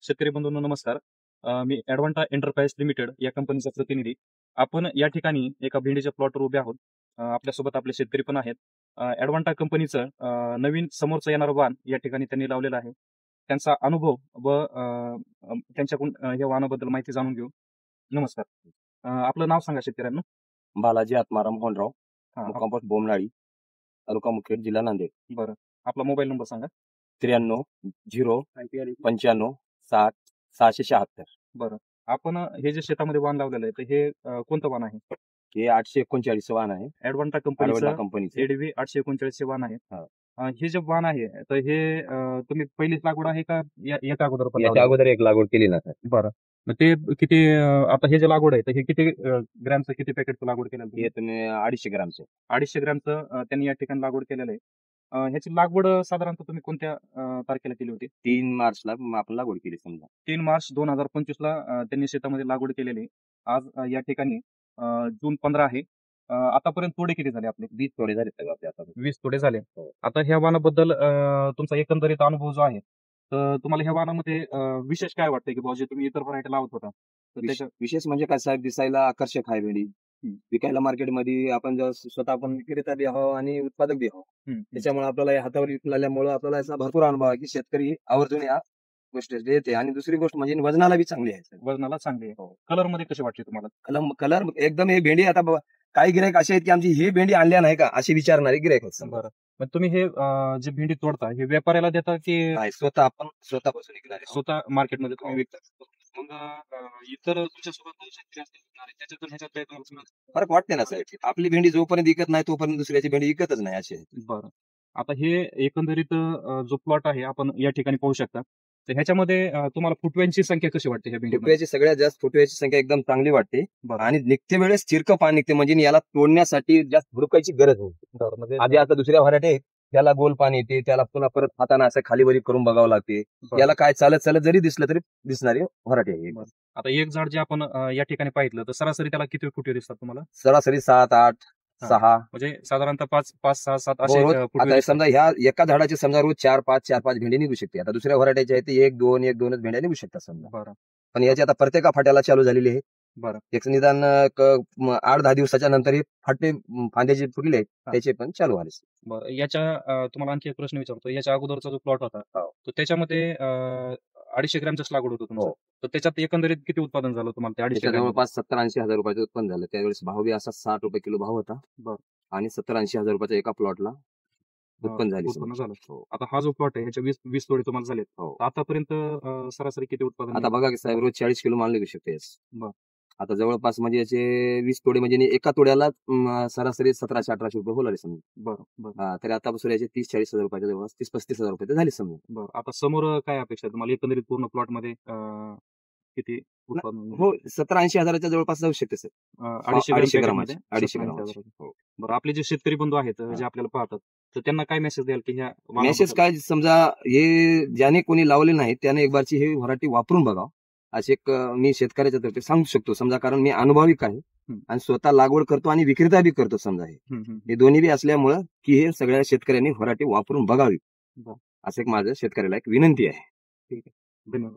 शेतकरी बंधूंनो नमस्कार. मी ॲडव्हान्टा enterprise limited या कंपनीचा प्रतिनिधी. आपण या ठिकाणी एका भेंडीच्या प्लॉटवर उभे आहोत. आपल्यासोबत आपले शेतकरी पण आहेत. ॲडव्हान्टा कंपनीचं नवीन समोरचं येणारं वाण या ठिकाणी त्यांनी लावलेलं आहे. त्यांचा अनुभव व त्यांच्याकडून या वाणाबद्दल माहिती जाणून घेऊ. नमस्कार. आपलं नाव सांगा शेतकऱ्यांना. बालाजी आत्माराम होनराव, हां, मुक्काम पोस्ट बोमनाळी, तालुका मुखेड, जिल्हा नांदेड. बरं. आपला मोबाईल नंबर सांगा. 93 0 95 60 676. बरं. आपण हे जे शेतामध्ये वाण लावलेलं आहे, तर हे कोणतं वाण आहे? हे 839 वाहन आहे. ॲडव्हान्टा ॲडव्हान्टा कंपनीचं कंपनीचे. एडीव्ही 839 वाण आहे. हा. हे जे वाण आहे, तर हे तुम्ही पहिलीच लागवड आहे का याच्या अगोदर पण याच्या लावलेलं? अगोदर एक लागवड केली ना सर. बरं. मग ते किती आता हे जे लागवड आहे, तर हे किती ग्रॅमचं किती पॅकेटचं लागवड केलेलं हे आहे? तुम्ही 250 ग्रामचे. 250 ग्रॅमचं त्यांनी या ठिकाणी लागवड केलेलं आहे. ह्याची लागवड साधारणतः तुम्ही कोणत्या तारखेला केली होती? 3 मार्चला आपण लागवड केली समजा. 3 मार्च 2025ला त्यांनी शेतामध्ये लागवड केलेली आहे. आज या ठिकाणी जून 15 आहे. आतापर्यंत तोडे किती झाले आपले? 20 तोडे झाले सगळे आपले आता. 20 तोडे झाले. हो. आता ह्या वाणाबद्दल तुमचा एकंदरीत अनुभव जो आहे, तर तुम्हाला ह्या वाणामध्ये विशेष काय वाटतंय, की बुवा जे तुम्ही इतर व्हरायटी लावत होता, तर त्याच्या विशेष म्हणजे काय साहेब, दिसायला आकर्षक आहे भेंडी. विकायला मार्केटमध्ये आपण जर स्वतः आपण विक्रेता बी आहो आणि उत्पादक बी आहो. त्याच्यामुळे आपल्याला या हातावर विकल्यामुळे आपल्याला याचा भरपूर अनुभव आहे की शेतकरी आवर्जून या गोष्टी देते. आणि दुसरी गोष्ट म्हणजे वजनाला बी चांगली आहे. वजनाला चांगली आहे. हो. कलर मध्ये कशी वाटते तुम्हाला? कलर एकदम हे भेंडी आता काही गिरायक असे आहेत की आमची ही भेंडी आणल्या नाही का असे विचारणारे गिरायक आहेत. बरं. मग तुम्ही हे जे भेंडी तोडता, हे व्यापाऱ्याला देता की नाही, स्वतः आपण स्वतःपासून विकणारे आहोत. स्वतः मार्केटमध्ये तुम्ही विकता? मग इतर तुमच्यासोबत शेतकरी असतील, त्याच्यातून ह्याच्यात काय तुम्हाला फरक वाटते ना साहेब. आपली भेंडी जोपर्यंत विकत नाही तोपर्यंत दुसऱ्याची भेंडी विकतच नाही अशी आहे. बरं. आता हे एकंदरीत जो प्लॉट आहे आपण या ठिकाणी पाहू शकता. तर ह्याच्यामध्ये तुम्हाला फुटव्यांची संख्या कशी वाटते ह्या भेंडीमध्ये? फुटव्याची सगळ्यात जास्त फुटव्याची संख्या एकदम चांगली वाटते. बरं. आणि निघते वेळेस चिरकं पाणी निघते, म्हणजे याला तोडण्यासाठी जास्त हुडकायची गरज नाही. बरं. म्हणजे आधी आता दुसऱ्या व्हरायटी आहेत त्याला गोल पाणी येते, त्याला पुन्हा परत हाताने असं खाली वरी करून बघावं लागते. बरं. याला काय चालत चालत जरी दिसलं तरी दिसणारी व्हरायटी आहे. बरं. आता एक झाड जे आपण या ठिकाणी पाहिलं, तर सरासरी त्याला किती फुटवे दिसतात तुम्हाला? सरासरी 7 8 हा. 6. म्हणजे साधारणतः 5 6 7 हो, असे रोज फुटवे आता दिसतात. समजा ह्या एका झाडाचे समजा रोज 4 5 भेंडी निघू शकते. आता दुसऱ्या व्हरायटीच्या आहे ते 1 2 भेंड्या निघू शकतात समजा. बरं. पण याची आता प्रत्येका फाट्याला चालू झालेली आहे. बरं. एक निदान 8-10 दिवसाच्या नंतर हे फाटे फांदे जे फुटले हा. त्याचे पण चालू झाले. बरं. याच्या तुम्हाला आणखी एक प्रश्न विचारतो. याच्या अगोदरचा जो प्लॉट होता, हो. तर त्याच्यामध्ये 250 ग्रॅमचंच लागवड होतं तुमचं. हो. तर त्याच्यात एकंदरीत किती उत्पादन झालं तुम्हाला ते 250 त्याच्या ग्रॅम? जवळपास 70-80 हजार रुपयाचं उत्पन्न झालं. त्यावेळेस भाव बी असा 60 रुपये किलो भाव होता. बरं. आणि 70-80 हजार रुपयाचा एका प्लॉटला उत्पन्न झाले. उत्पन्न झालं. आता हा जो प्लॉट आहे ह्याच्या 20 तोडे तुम्हाला झालेत. हो. आतापर्यंत सरासरी किती उत्पादन? आता बघा की साहेब, रोज 40 किलो माल निघू शकते. बरं. आता जवळपास म्हणजे याचे 20 तोडे म्हणजे एका तोड्याला सरासरी 1700-1800 रुपये होणार समजा. बरं. बरं. तर आतापासून याचे 30-40 हजार रुपयाच्या जवळपास 30-35 हजार रुपये झाले समजा. बरं. आता समोर काय अपेक्षा आहे तुम्हाला एकंदरीत पूर्ण प्लॉट मध्ये किती उत्पादन? हो, 70-80 हजाराच्या जवळपास जाऊ शकते सर. 250 ग्रामाचे. 250 70-80 ग्रामाचे. हजाराचे. हो. बरं. आपले जे शेतकरी बंधू आहेत जे आपल्याला पाहतात, तर त्यांना काय मेसेज द्याल की ह्या मेसेज वाणाबद्दल? काय, समजा हे ज्याने कोणी लावले नाही त्याने एक बारची हे व्हरायटी वापरून बघावं असे एक मी शेतकऱ्याच्या तर्फे सांगू शकतो समजा. कारण मी अनुभविक आहे आणि स्वतः लागवड करतो आणि विक्रेता बी करतो समजा. हे दोन्ही बी असल्यामुळं की हे सगळ्या शेतकऱ्यांनी व्हरायटी वापरून बघावी बरं. असं एक माझं शेतकऱ्याला एक विनंती आहे. ठीक आहे. धन्यवाद.